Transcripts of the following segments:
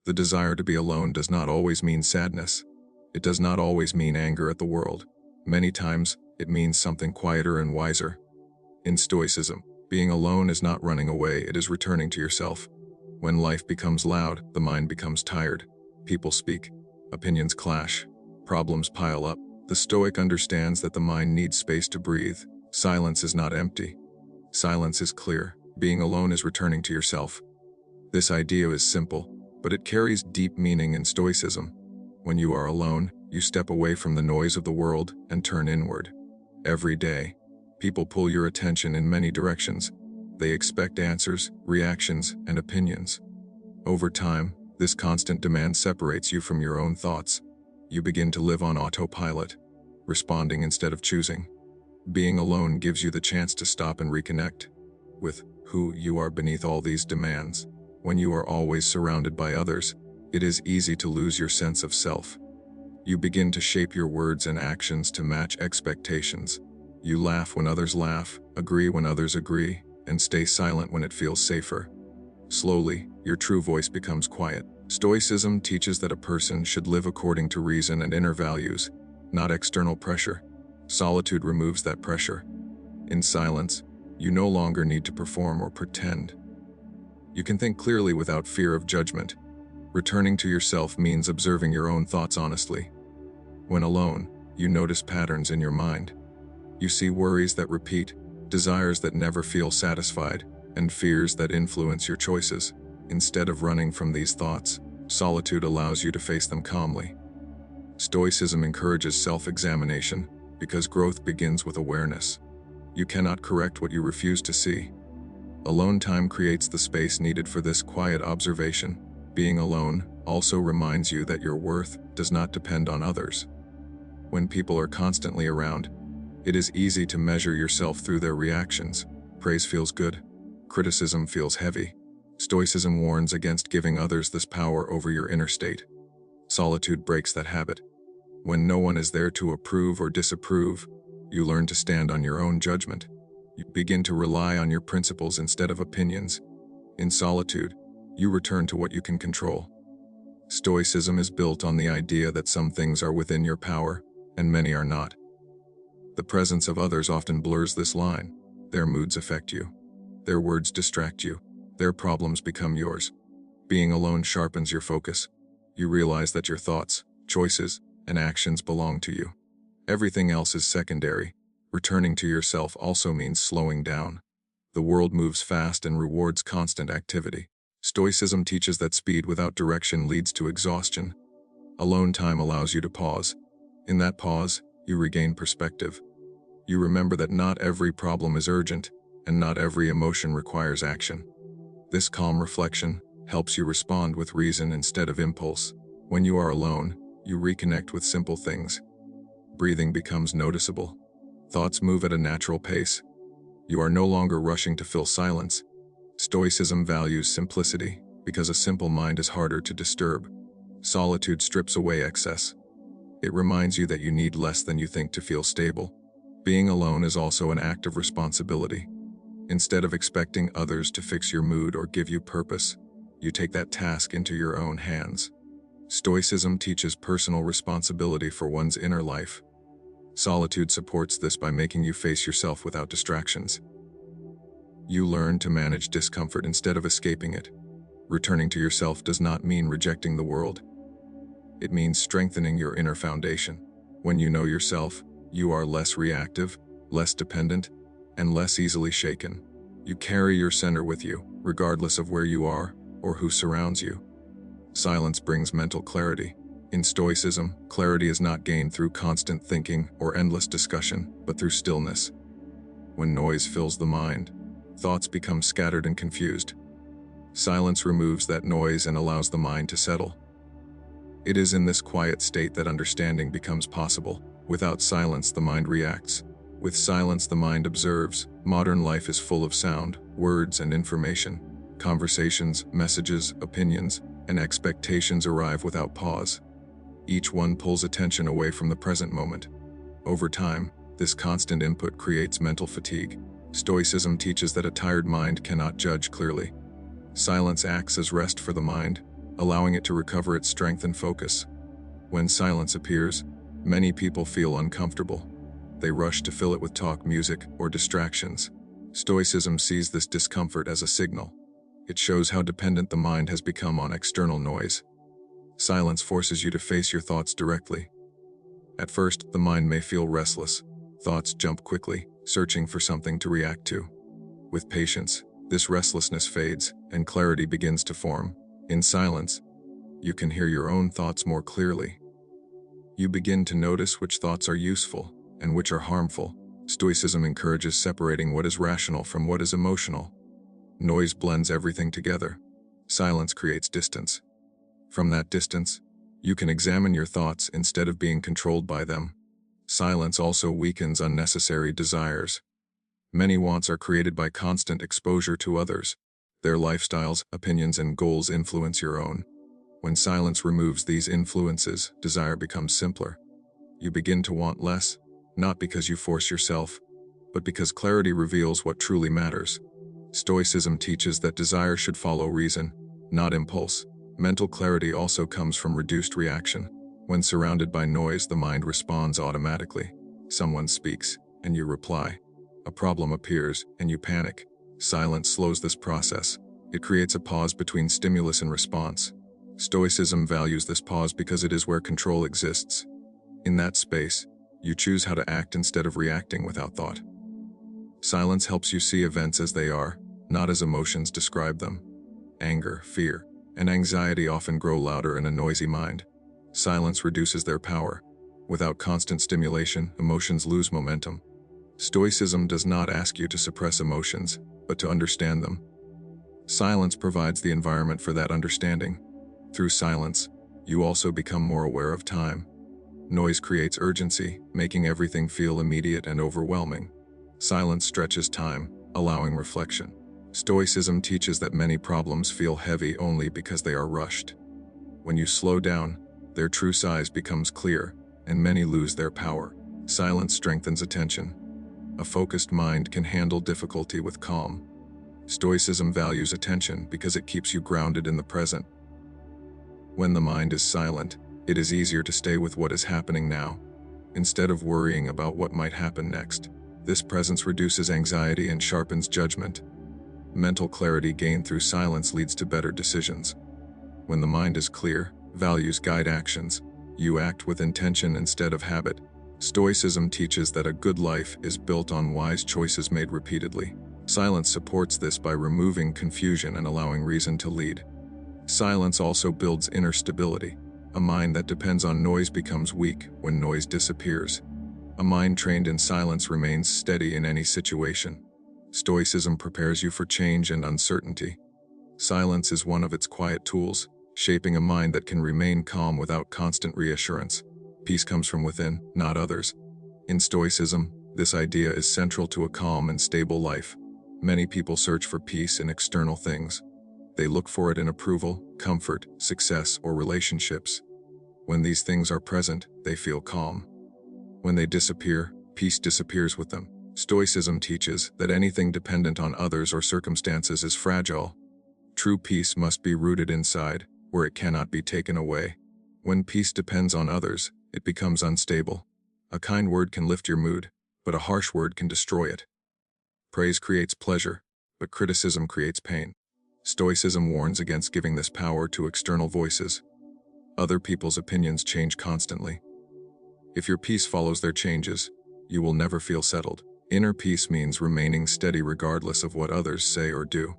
The desire to be alone does not always mean sadness. It does not always mean anger at the world. Many times, it means something quieter and wiser. In Stoicism, being alone is not running away, it is returning to yourself. When life becomes loud, the mind becomes tired. People speak. Opinions clash. Problems pile up. The Stoic understands that the mind needs space to breathe. Silence is not empty. Silence is clear. Being alone is returning to yourself. This idea is simple, but it carries deep meaning in Stoicism. When you are alone, you step away from the noise of the world and turn inward. Every day, people pull your attention in many directions. They expect answers, reactions, and opinions. Over time, this constant demand separates you from your own thoughts. You begin to live on autopilot, responding instead of choosing. Being alone gives you the chance to stop and reconnect with who you are beneath all these demands. When you are always surrounded by others, it is easy to lose your sense of self. You begin to shape your words and actions to match expectations. You laugh when others laugh, agree when others agree, and stay silent when it feels safer. Slowly, your true voice becomes quiet. Stoicism teaches that a person should live according to reason and inner values, not external pressure. Solitude removes that pressure. In silence, you no longer need to perform or pretend. You can think clearly without fear of judgment. Returning to yourself means observing your own thoughts honestly. When alone, you notice patterns in your mind. You see worries that repeat, desires that never feel satisfied, and fears that influence your choices. Instead of running from these thoughts, solitude allows you to face them calmly. Stoicism encourages self-examination because growth begins with awareness. You cannot correct what you refuse to see. Alone time creates the space needed for this quiet observation. Being alone also reminds you that your worth does not depend on others. When people are constantly around, it is easy to measure yourself through their reactions. Praise feels good. Criticism feels heavy. Stoicism warns against giving others this power over your inner state. Solitude breaks that habit. When no one is there to approve or disapprove, you learn to stand on your own judgment. You begin to rely on your principles instead of opinions. In solitude, you return to what you can control. Stoicism is built on the idea that some things are within your power, and many are not. The presence of others often blurs this line. Their moods affect you. Their words distract you. Their problems become yours. Being alone sharpens your focus. You realize that your thoughts, choices, and actions belong to you. Everything else is secondary. Returning to yourself also means slowing down. The world moves fast and rewards constant activity. Stoicism teaches that speed without direction leads to exhaustion. Alone time allows you to pause. In that pause, you regain perspective. You remember that not every problem is urgent, and not every emotion requires action. This calm reflection helps you respond with reason instead of impulse. When you are alone, you reconnect with simple things. Breathing becomes noticeable. Thoughts move at a natural pace. You are no longer rushing to fill silence. Stoicism values simplicity because a simple mind is harder to disturb. Solitude strips away excess. It reminds you that you need less than you think to feel stable. Being alone is also an act of responsibility. Instead of expecting others to fix your mood or give you purpose, you take that task into your own hands. Stoicism teaches personal responsibility for one's inner life. Solitude supports this by making you face yourself without distractions. You learn to manage discomfort instead of escaping it. Returning to yourself does not mean rejecting the world. It means strengthening your inner foundation. When you know yourself, you are less reactive, less dependent, and less easily shaken. You carry your center with you, regardless of where you are or who surrounds you. Silence brings mental clarity. In Stoicism, clarity is not gained through constant thinking or endless discussion, but through stillness. When noise fills the mind, thoughts become scattered and confused. Silence removes that noise and allows the mind to settle. It is in this quiet state that understanding becomes possible. Without silence, the mind reacts. With silence, the mind observes. Modern life is full of sound, words, and information. Conversations, messages, opinions, and expectations arrive without pause. Each one pulls attention away from the present moment. Over time, this constant input creates mental fatigue. Stoicism teaches that a tired mind cannot judge clearly. Silence acts as rest for the mind. allowing it to recover its strength and focus. When silence appears, many people feel uncomfortable. They rush to fill it with talk, music, or distractions. Stoicism sees this discomfort as a signal. It shows how dependent the mind has become on external noise. Silence forces you to face your thoughts directly. At first, the mind may feel restless. Thoughts jump quickly, searching for something to react to. With patience, this restlessness fades, and clarity begins to form. In silence, you can hear your own thoughts more clearly. You begin to notice which thoughts are useful and which are harmful. Stoicism encourages separating what is rational from what is emotional. Noise blends everything together. Silence creates distance. From that distance, you can examine your thoughts instead of being controlled by them. Silence also weakens unnecessary desires. Many wants are created by constant exposure to others. Their lifestyles, opinions, and goals influence your own. When silence removes these influences, desire becomes simpler. You begin to want less, not because you force yourself, but because clarity reveals what truly matters. Stoicism teaches that desire should follow reason, not impulse. Mental clarity also comes from reduced reaction. When surrounded by noise, the mind responds automatically. Someone speaks, and you reply. A problem appears, and you panic. Silence slows this process. It creates a pause between stimulus and response. Stoicism values this pause because it is where control exists. In that space, you choose how to act instead of reacting without thought. Silence helps you see events as they are, not as emotions describe them. Anger, fear, and anxiety often grow louder in a noisy mind. Silence reduces their power. Without constant stimulation, emotions lose momentum. Stoicism does not ask you to suppress emotions, but to understand them. Silence provides the environment for that understanding. Through silence, you also become more aware of time. Noise creates urgency, making everything feel immediate and overwhelming. Silence stretches time, allowing reflection. Stoicism teaches that many problems feel heavy only because they are rushed. When you slow down, their true size becomes clear, and many lose their power. Silence strengthens attention. A focused mind can handle difficulty with calm. Stoicism values attention because it keeps you grounded in the present. When the mind is silent, it is easier to stay with what is happening now, instead of worrying about what might happen next. This presence reduces anxiety and sharpens judgment. Mental clarity gained through silence leads to better decisions. When the mind is clear, values guide actions. You act with intention instead of habit. Stoicism teaches that a good life is built on wise choices made repeatedly. Silence supports this by removing confusion and allowing reason to lead. Silence also builds inner stability. A mind that depends on noise becomes weak when noise disappears. A mind trained in silence remains steady in any situation. Stoicism prepares you for change and uncertainty. Silence is one of its quiet tools, shaping a mind that can remain calm without constant reassurance. Peace comes from within, not others. In Stoicism, this idea is central to a calm and stable life. Many people search for peace in external things. They look for it in approval, comfort, success, or relationships. When these things are present, they feel calm. When they disappear, peace disappears with them. Stoicism teaches that anything dependent on others or circumstances is fragile. True peace must be rooted inside, where it cannot be taken away. When peace depends on others, it becomes unstable. A kind word can lift your mood, but a harsh word can destroy it. Praise creates pleasure, but criticism creates pain. Stoicism warns against giving this power to external voices. Other people's opinions change constantly. If your peace follows their changes, you will never feel settled. Inner peace means remaining steady regardless of what others say or do.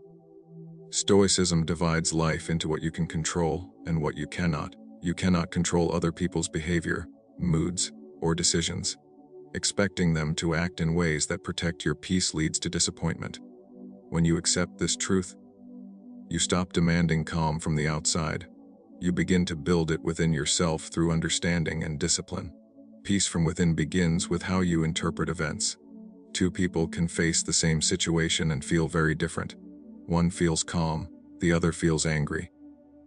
Stoicism divides life into what you can control and what you cannot. You cannot control other people's behavior, moods, or decisions. Expecting them to act in ways that protect your peace leads to disappointment. When you accept this truth, you stop demanding calm from the outside. You begin to build it within yourself through understanding and discipline. Peace from within begins with how you interpret events. Two people can face the same situation and feel very different. One feels calm, the other feels angry.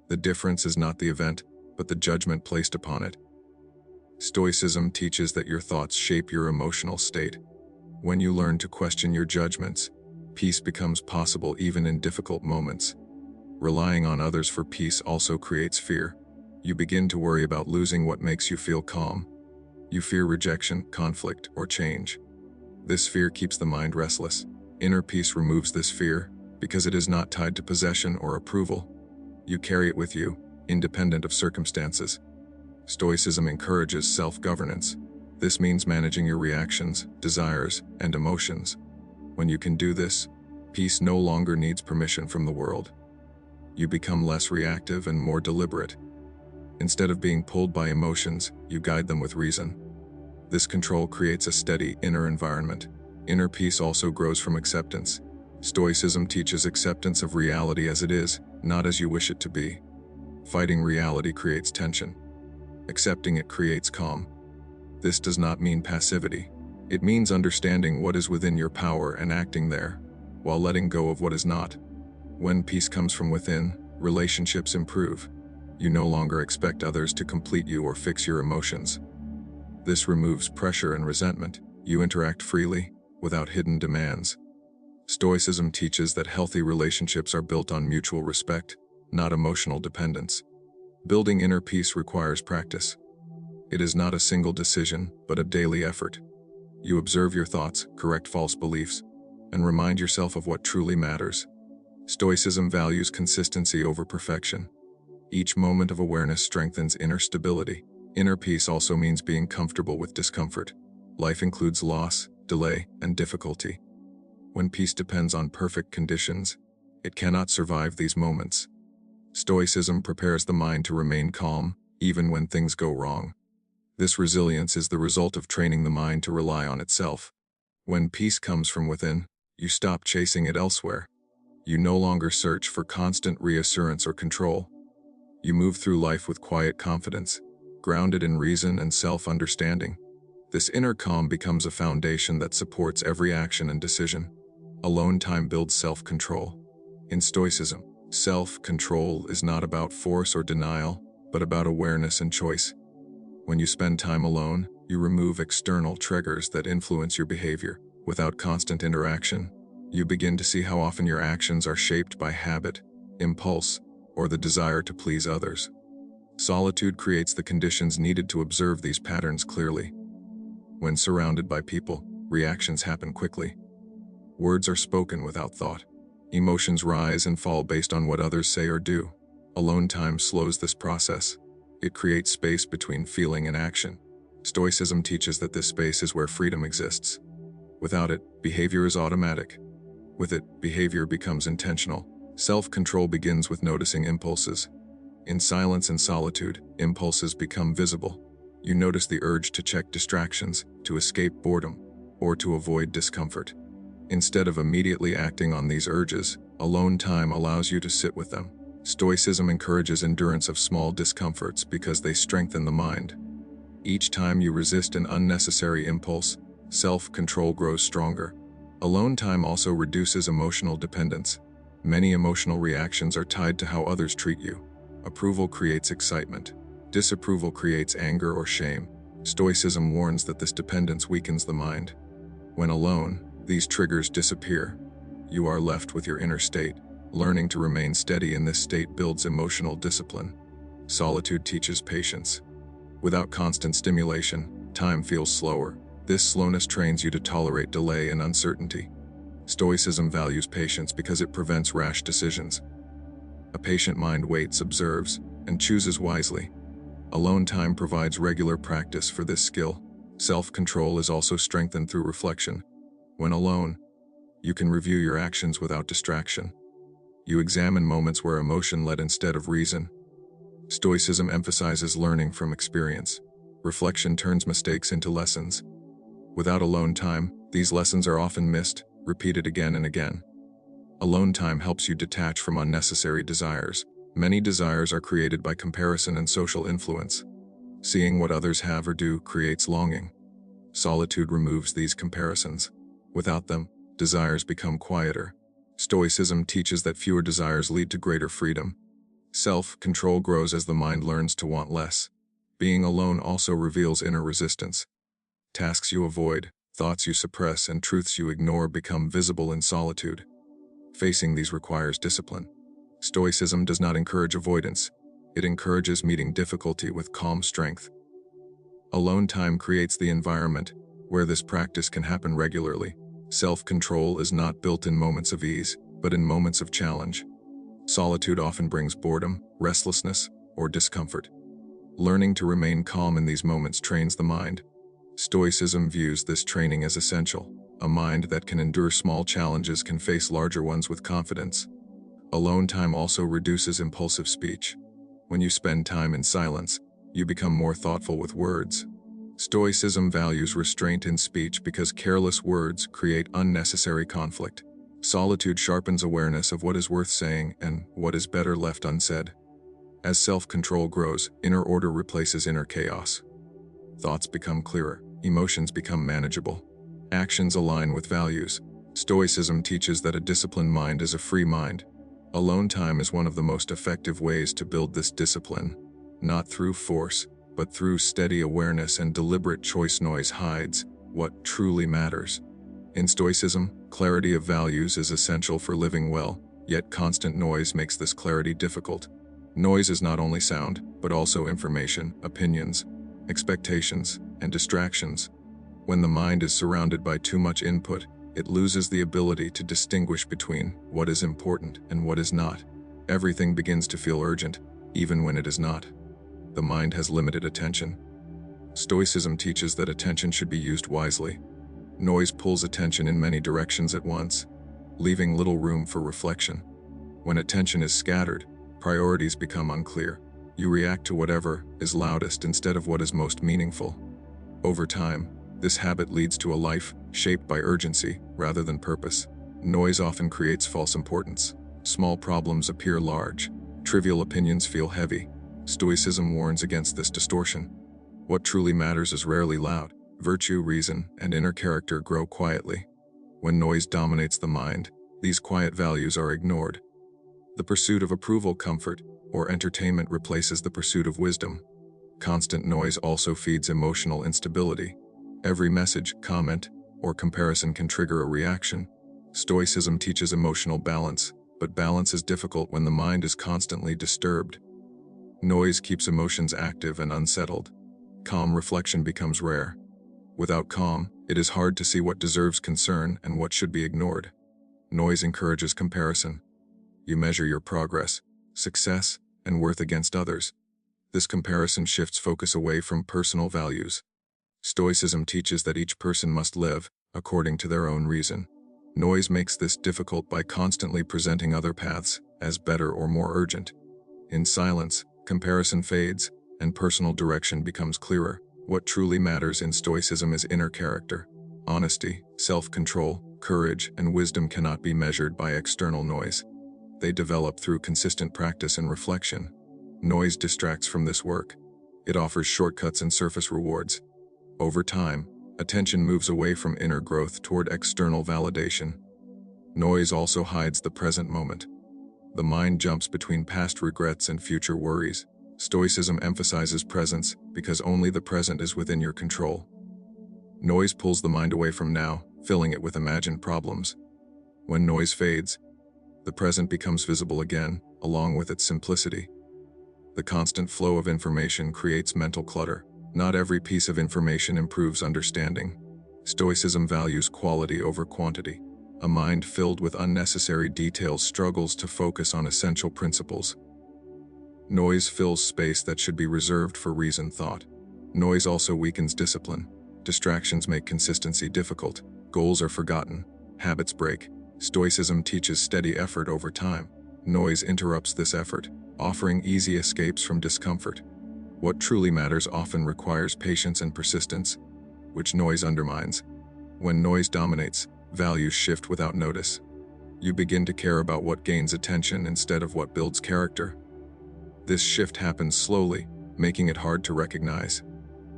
The difference is not the event, but the judgment placed upon it. Stoicism teaches that your thoughts shape your emotional state. When you learn to question your judgments, peace becomes possible even in difficult moments. Relying on others for peace also creates fear. You begin to worry about losing what makes you feel calm. You fear rejection, conflict, or change. This fear keeps the mind restless. Inner peace removes this fear because it is not tied to possession or approval. You carry it with you, independent of circumstances. Stoicism encourages self-governance. This means managing your reactions, desires, and emotions. When you can do this, peace no longer needs permission from the world. You become less reactive and more deliberate. Instead of being pulled by emotions, you guide them with reason. This control creates a steady inner environment. Inner peace also grows from acceptance. Stoicism teaches acceptance of reality as it is, not as you wish it to be. Fighting reality creates tension. Accepting it creates calm. This does not mean passivity. It means understanding what is within your power and acting there, while letting go of what is not. When peace comes from within, relationships improve. You no longer expect others to complete you or fix your emotions. This removes pressure and resentment. You interact freely, without hidden demands. Stoicism teaches that healthy relationships are built on mutual respect, not emotional dependence. Building inner peace requires practice. It is not a single decision, but a daily effort. You observe your thoughts, correct false beliefs, and remind yourself of what truly matters. Stoicism values consistency over perfection. Each moment of awareness strengthens inner stability. Inner peace also means being comfortable with discomfort. Life includes loss, delay, and difficulty. When peace depends on perfect conditions, it cannot survive these moments. Stoicism prepares the mind to remain calm, even when things go wrong. This resilience is the result of training the mind to rely on itself. When peace comes from within, you stop chasing it elsewhere. You no longer search for constant reassurance or control. You move through life with quiet confidence, grounded in reason and self-understanding. This inner calm becomes a foundation that supports every action and decision. Alone time builds self-control. In Stoicism, self-control is not about force or denial, but about awareness and choice. When you spend time alone, you remove external triggers that influence your behavior. Without constant interaction, you begin to see how often your actions are shaped by habit, impulse, or the desire to please others. Solitude creates the conditions needed to observe these patterns clearly. When surrounded by people, reactions happen quickly. Words are spoken without thought. Emotions rise and fall based on what others say or do. Alone time slows this process. It creates space between feeling and action. Stoicism teaches that this space is where freedom exists. Without it, behavior is automatic. With it, behavior becomes intentional. Self-control begins with noticing impulses. In silence and solitude, impulses become visible. You notice the urge to check distractions, to escape boredom, or to avoid discomfort. Instead of immediately acting on these urges, alone time allows you to sit with them. Stoicism encourages endurance of small discomforts because they strengthen the mind. Each time you resist an unnecessary impulse, self-control grows stronger. Alone time also reduces emotional dependence. Many emotional reactions are tied to how others treat you. Approval creates excitement. Disapproval creates anger or shame. Stoicism warns that this dependence weakens the mind. When alone, these triggers disappear. You are left with your inner state. Learning to remain steady in this state builds emotional discipline. Solitude teaches patience. Without constant stimulation, time feels slower. This slowness trains you to tolerate delay and uncertainty. Stoicism values patience because it prevents rash decisions. A patient mind waits, observes, and chooses wisely. Alone time provides regular practice for this skill. Self-control is also strengthened through reflection. When alone, you can review your actions without distraction. You examine moments where emotion led instead of reason. Stoicism emphasizes learning from experience. Reflection turns mistakes into lessons. Without alone time, these lessons are often missed, repeated again and again. Alone time helps you detach from unnecessary desires. Many desires are created by comparison and social influence. Seeing what others have or do creates longing. Solitude removes these comparisons. Without them, desires become quieter. Stoicism teaches that fewer desires lead to greater freedom. Self-control grows as the mind learns to want less. Being alone also reveals inner resistance. Tasks you avoid, thoughts you suppress, and truths you ignore become visible in solitude. Facing these requires discipline. Stoicism does not encourage avoidance. It encourages meeting difficulty with calm strength. Alone time creates the environment where this practice can happen regularly. Self-control is not built in moments of ease, but in moments of challenge. Solitude often brings boredom, restlessness, or discomfort. Learning to remain calm in these moments trains the mind. Stoicism views this training as essential. A mind that can endure small challenges can face larger ones with confidence. Alone time also reduces impulsive speech. When you spend time in silence, you become more thoughtful with words. Stoicism values restraint in speech because careless words create unnecessary conflict. Solitude sharpens awareness of what is worth saying and what is better left unsaid. As self-control grows, inner order replaces inner chaos. Thoughts become clearer, emotions become manageable. Actions align with values. Stoicism teaches that a disciplined mind is a free mind. Alone time is one of the most effective ways to build this discipline, not through force, but through steady awareness and deliberate choice. Noise hides what truly matters. In Stoicism, clarity of values is essential for living well, yet constant noise makes this clarity difficult. Noise is not only sound, but also information, opinions, expectations, and distractions. When the mind is surrounded by too much input, it loses the ability to distinguish between what is important and what is not. Everything begins to feel urgent, even when it is not. The mind has limited attention. Stoicism teaches that attention should be used wisely. Noise pulls attention in many directions at once, leaving little room for reflection. When attention is scattered, priorities become unclear. You react to whatever is loudest instead of what is most meaningful. Over time, this habit leads to a life shaped by urgency rather than purpose. Noise often creates false importance. Small problems appear large. Trivial opinions feel heavy. Stoicism warns against this distortion. What truly matters is rarely loud. Virtue, reason, and inner character grow quietly. When noise dominates the mind, these quiet values are ignored. The pursuit of approval, comfort, or entertainment replaces the pursuit of wisdom. Constant noise also feeds emotional instability. Every message, comment, or comparison can trigger a reaction. Stoicism teaches emotional balance, but balance is difficult when the mind is constantly disturbed. Noise keeps emotions active and unsettled. Calm reflection becomes rare. Without calm, it is hard to see what deserves concern and what should be ignored. Noise encourages comparison. You measure your progress, success, and worth against others. This comparison shifts focus away from personal values. Stoicism teaches that each person must live according to their own reason. Noise makes this difficult by constantly presenting other paths as better or more urgent. In silence, comparison fades, and personal direction becomes clearer. What truly matters in Stoicism is inner character. Honesty, self-control, courage, and wisdom cannot be measured by external noise. They develop through consistent practice and reflection. Noise distracts from this work. It offers shortcuts and surface rewards. Over time, attention moves away from inner growth toward external validation. Noise also hides the present moment. The mind jumps between past regrets and future worries. Stoicism emphasizes presence because only the present is within your control. Noise pulls the mind away from now, filling it with imagined problems. When noise fades, the present becomes visible again, along with its simplicity. The constant flow of information creates mental clutter. Not every piece of information improves understanding. Stoicism values quality over quantity. A mind filled with unnecessary details struggles to focus on essential principles. Noise fills space that should be reserved for reasoned thought. Noise also weakens discipline. Distractions make consistency difficult. Goals are forgotten. Habits break. Stoicism teaches steady effort over time. Noise interrupts this effort, offering easy escapes from discomfort. What truly matters often requires patience and persistence, which noise undermines. When noise dominates, values shift without notice. You begin to care about what gains attention instead of what builds character. This shift happens slowly, making it hard to recognize.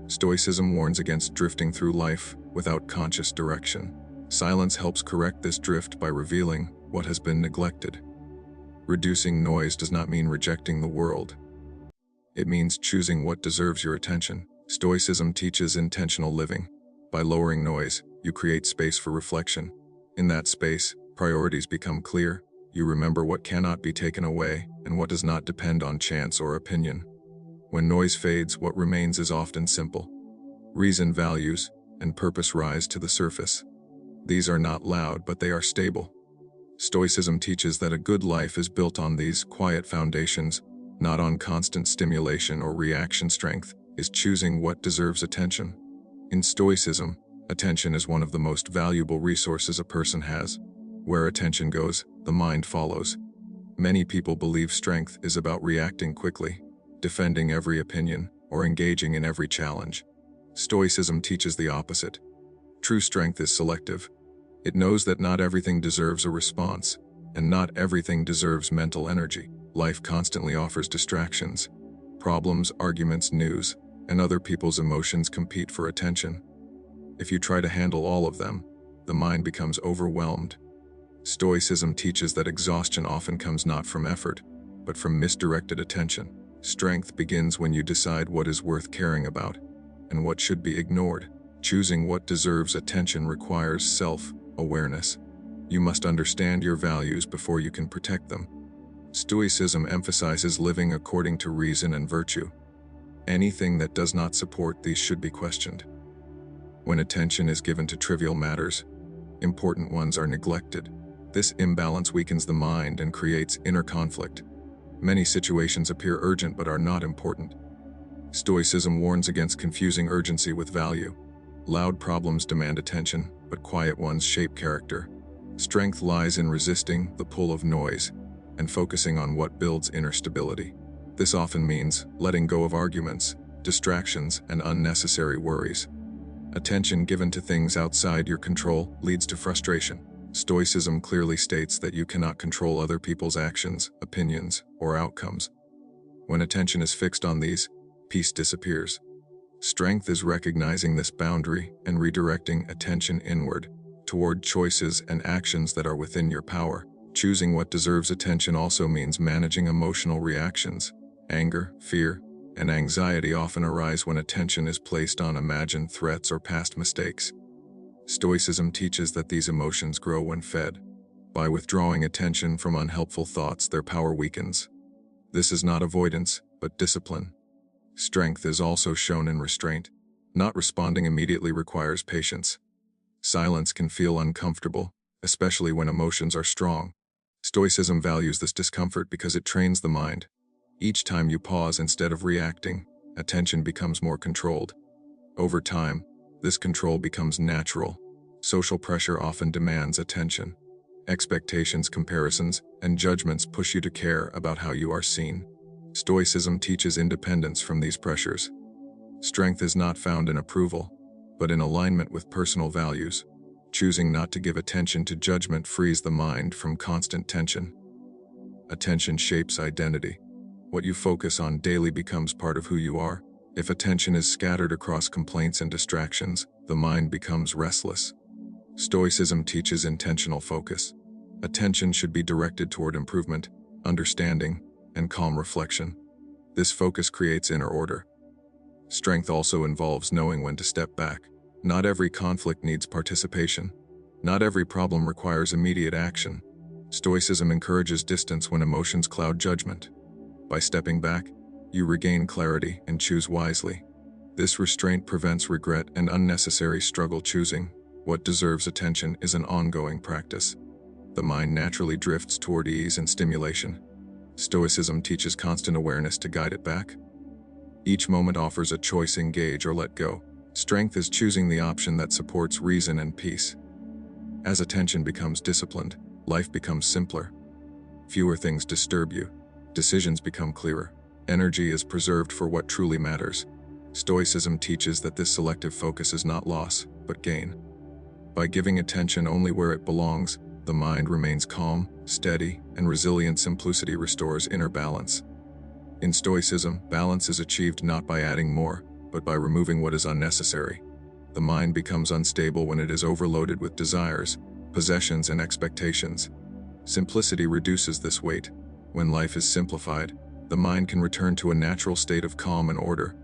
Stoicism warns against drifting through life without conscious direction. Silence helps correct this drift by revealing what has been neglected. Reducing noise does not mean rejecting the world. It means choosing what deserves your attention. Stoicism teaches intentional living. By lowering noise, you create space for reflection. In that space, priorities become clear, You remember what cannot be taken away and what does not depend on chance or opinion. When noise fades, what remains is often simple. Reason, values, and purpose rise to the surface. These are not loud, but they are stable. Stoicism teaches that a good life is built on these quiet foundations, not on constant stimulation or reaction. Strength is choosing what deserves attention. In Stoicism, attention is one of the most valuable resources a person has. Where attention goes, the mind follows. Many people believe strength is about reacting quickly, defending every opinion, or engaging in every challenge. Stoicism teaches the opposite. True strength is selective. It knows that not everything deserves a response, and not everything deserves mental energy. Life constantly offers distractions. Problems, arguments, news, and other people's emotions compete for attention. If you try to handle all of them, the mind becomes overwhelmed. Stoicism teaches that exhaustion often comes not from effort, but from misdirected attention. Strength begins when you decide what is worth caring about, and what should be ignored. Choosing what deserves attention requires self-awareness. You must understand your values before you can protect them. Stoicism emphasizes living according to reason and virtue. Anything that does not support these should be questioned. When attention is given to trivial matters, important ones are neglected. This imbalance weakens the mind and creates inner conflict. Many situations appear urgent but are not important. Stoicism warns against confusing urgency with value. Loud problems demand attention, but quiet ones shape character. Strength lies in resisting the pull of noise and focusing on what builds inner stability. This often means letting go of arguments, distractions, and unnecessary worries. Attention given to things outside your control leads to frustration. Stoicism clearly states that you cannot control other people's actions, opinions, or outcomes. When attention is fixed on these, peace disappears. Strength is recognizing this boundary and redirecting attention inward, toward choices and actions that are within your power. Choosing what deserves attention also means managing emotional reactions. Anger, fear, and anxiety often arise when attention is placed on imagined threats or past mistakes. Stoicism teaches that these emotions grow when fed. By withdrawing attention from unhelpful thoughts, their power weakens. This is not avoidance, but discipline. Strength is also shown in restraint. Not responding immediately requires patience. Silence can feel uncomfortable, especially when emotions are strong. Stoicism values this discomfort because it trains the mind. Each time you pause instead of reacting, attention becomes more controlled. Over time, this control becomes natural. Social pressure often demands attention. Expectations, comparisons, and judgments push you to care about how you are seen. Stoicism teaches independence from these pressures. Strength is not found in approval, but in alignment with personal values. Choosing not to give attention to judgment frees the mind from constant tension. Attention shapes identity. What you focus on daily becomes part of who you are. If attention is scattered across complaints and distractions, the mind becomes restless. Stoicism teaches intentional focus. Attention should be directed toward improvement, understanding, and calm reflection. This focus creates inner order. Strength also involves knowing when to step back. Not every conflict needs participation. Not every problem requires immediate action. Stoicism encourages distance when emotions cloud judgment. By stepping back, you regain clarity and choose wisely. This restraint prevents regret and unnecessary struggle. Choosing what deserves attention is an ongoing practice. The mind naturally drifts toward ease and stimulation. Stoicism teaches constant awareness to guide it back. Each moment offers a choice: engage or let go. Strength is choosing the option that supports reason and peace. As attention becomes disciplined, life becomes simpler. Fewer things disturb you. Decisions become clearer. Energy is preserved for what truly matters. Stoicism teaches that this selective focus is not loss, but gain. By giving attention only where it belongs, the mind remains calm, steady, and resilient. Simplicity restores inner balance. In Stoicism, balance is achieved not by adding more, but by removing what is unnecessary. The mind becomes unstable when it is overloaded with desires, possessions, and expectations. Simplicity reduces this weight. When life is simplified, the mind can return to a natural state of calm and order.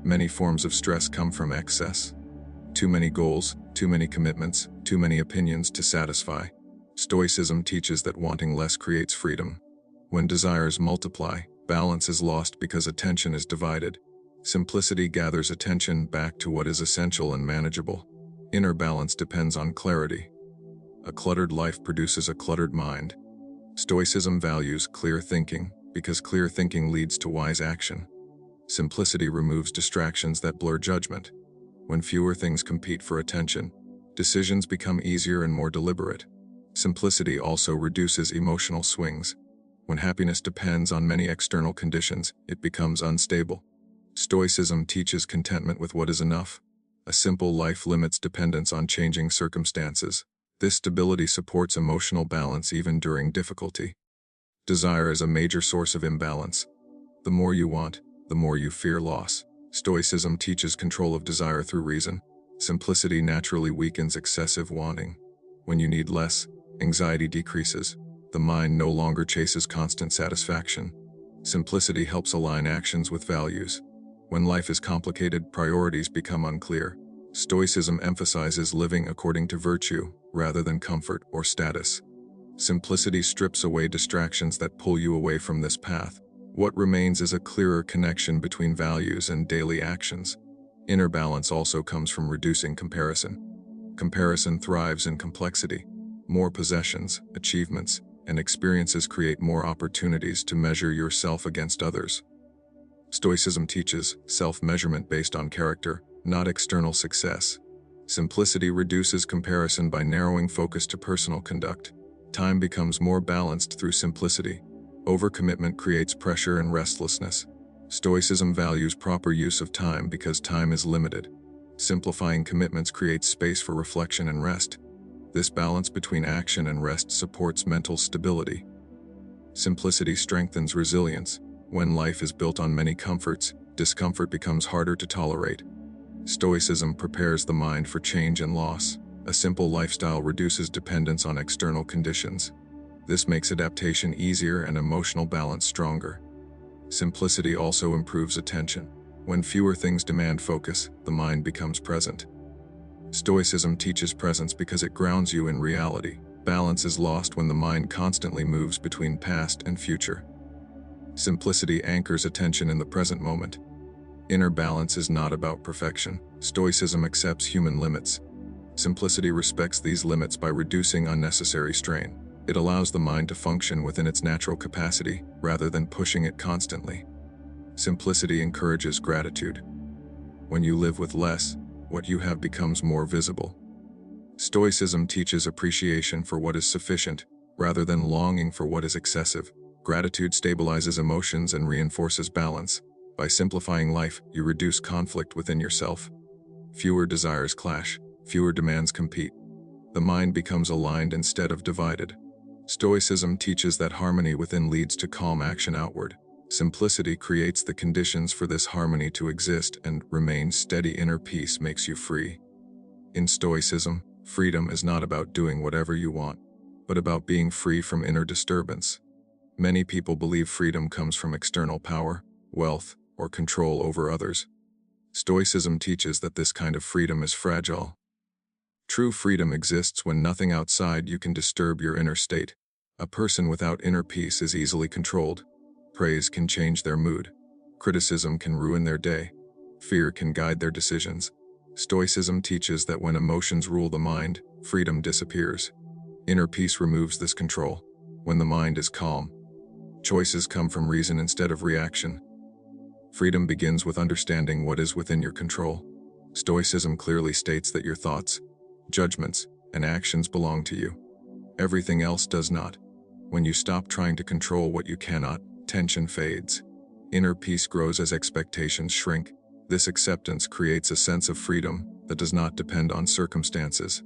Many forms of stress come from excess. Too many goals, too many commitments, too many opinions to satisfy. Stoicism teaches that wanting less creates freedom. When desires multiply, balance is lost because attention is divided. Simplicity gathers attention back to what is essential and manageable. Inner balance depends on clarity. A cluttered life produces a cluttered mind. Stoicism values clear thinking because clear thinking leads to wise action. Simplicity removes distractions that blur judgment. When fewer things compete for attention, decisions become easier and more deliberate. Simplicity also reduces emotional swings. When happiness depends on many external conditions, it becomes unstable. Stoicism teaches contentment with what is enough. A simple life limits dependence on changing circumstances. This stability supports emotional balance even during difficulty. Desire is a major source of imbalance. The more you want, the more you fear loss. Stoicism teaches control of desire through reason. Simplicity naturally weakens excessive wanting. When you need less, anxiety decreases. The mind no longer chases constant satisfaction. Simplicity helps align actions with values. When life is complicated, priorities become unclear. Stoicism emphasizes living according to virtue, rather than comfort or status. Simplicity strips away distractions that pull you away from this path. What remains is a clearer connection between values and daily actions. Inner balance also comes from reducing comparison. Comparison thrives in complexity. More possessions, achievements, and experiences create more opportunities to measure yourself against others. Stoicism teaches self-measurement based on character, not external success. Simplicity reduces comparison by narrowing focus to personal conduct. Time becomes more balanced through simplicity. Overcommitment creates pressure and restlessness. Stoicism values proper use of time because time is limited. Simplifying commitments creates space for reflection and rest. This balance between action and rest supports mental stability. Simplicity strengthens resilience. When life is built on many comforts, discomfort becomes harder to tolerate. Stoicism prepares the mind for change and loss. A simple lifestyle reduces dependence on external conditions. This makes adaptation easier and emotional balance stronger. Simplicity also improves attention. When fewer things demand focus, the mind becomes present. Stoicism teaches presence because it grounds you in reality. Balance is lost when the mind constantly moves between past and future. Simplicity anchors attention in the present moment. Inner balance is not about perfection. Stoicism accepts human limits. Simplicity respects these limits by reducing unnecessary strain. It allows the mind to function within its natural capacity, rather than pushing it constantly. Simplicity encourages gratitude. When you live with less, what you have becomes more visible. Stoicism teaches appreciation for what is sufficient, rather than longing for what is excessive. Gratitude stabilizes emotions and reinforces balance. By simplifying life, you reduce conflict within yourself. Fewer desires clash, fewer demands compete. The mind becomes aligned instead of divided. Stoicism teaches that harmony within leads to calm action outward. Simplicity creates the conditions for this harmony to exist, and remain steady inner peace makes you free. In Stoicism, freedom is not about doing whatever you want, but about being free from inner disturbance. Many people believe freedom comes from external power, wealth, or control over others. Stoicism teaches that this kind of freedom is fragile. True freedom exists when nothing outside you can disturb your inner state. A person without inner peace is easily controlled. Praise can change their mood. Criticism can ruin their day. Fear can guide their decisions. Stoicism teaches that when emotions rule the mind, freedom disappears. Inner peace removes this control. When the mind is calm, choices come from reason instead of reaction. Freedom begins with understanding what is within your control. Stoicism clearly states that your thoughts, judgments, and actions belong to you. Everything else does not. When you stop trying to control what you cannot, tension fades. Inner peace grows as expectations shrink. This acceptance creates a sense of freedom that does not depend on circumstances.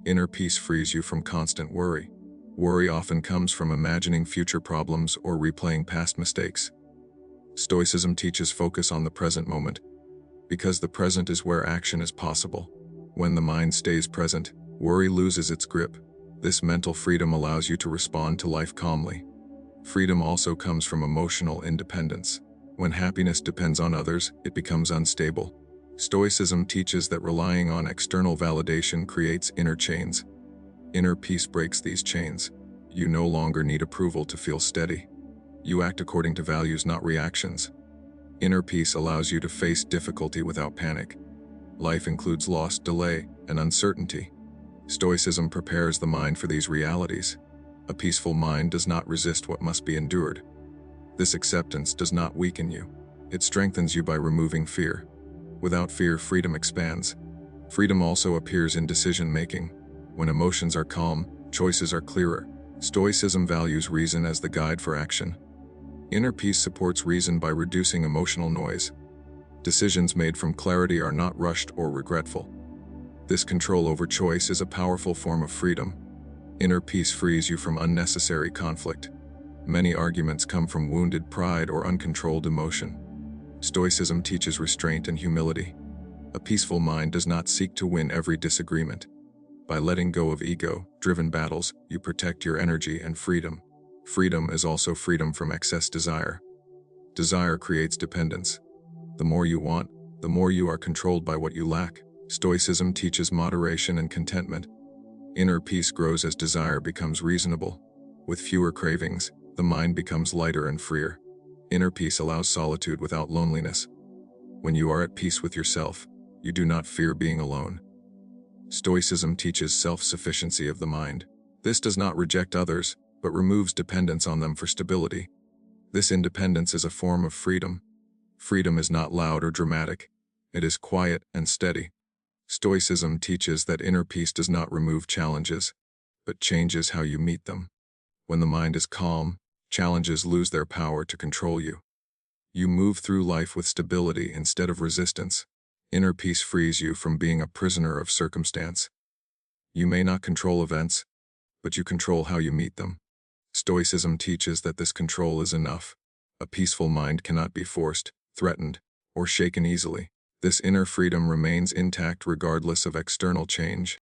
Inner peace frees you from constant worry. Worry often comes from imagining future problems or replaying past mistakes. Stoicism teaches focus on the present moment, because the present is where action is possible. When the mind stays present, worry loses its grip. This mental freedom allows you to respond to life calmly. Freedom also comes from emotional independence. When happiness depends on others, it becomes unstable. Stoicism teaches that relying on external validation creates inner chains. Inner peace breaks these chains. You no longer need approval to feel steady. You act according to values, not reactions. Inner peace allows you to face difficulty without panic. Life includes loss, delay, and uncertainty. Stoicism prepares the mind for these realities. A peaceful mind does not resist what must be endured. This acceptance does not weaken you. It strengthens you by removing fear. Without fear, freedom expands. Freedom also appears in decision-making. When emotions are calm, choices are clearer. Stoicism values reason as the guide for action. Inner peace supports reason by reducing emotional noise. Decisions made from clarity are not rushed or regretful. This control over choice is a powerful form of freedom. Inner peace frees you from unnecessary conflict. Many arguments come from wounded pride or uncontrolled emotion. Stoicism teaches restraint and humility. A peaceful mind does not seek to win every disagreement. By letting go of ego-driven battles, you protect your energy and freedom. Freedom is also freedom from excess desire. Desire creates dependence. The more you want, the more you are controlled by what you lack. Stoicism teaches moderation and contentment. Inner peace grows as desire becomes reasonable. With fewer cravings, the mind becomes lighter and freer. Inner peace allows solitude without loneliness. When you are at peace with yourself, you do not fear being alone. Stoicism teaches self-sufficiency of the mind. This does not reject others, but removes dependence on them for stability. This independence is a form of freedom. Freedom is not loud or dramatic. It is quiet and steady. Stoicism teaches that inner peace does not remove challenges, but changes how you meet them. When the mind is calm, challenges lose their power to control you. You move through life with stability instead of resistance. Inner peace frees you from being a prisoner of circumstance. You may not control events, but you control how you meet them. Stoicism teaches that this control is enough. A peaceful mind cannot be forced, threatened, or shaken easily. This inner freedom remains intact regardless of external change.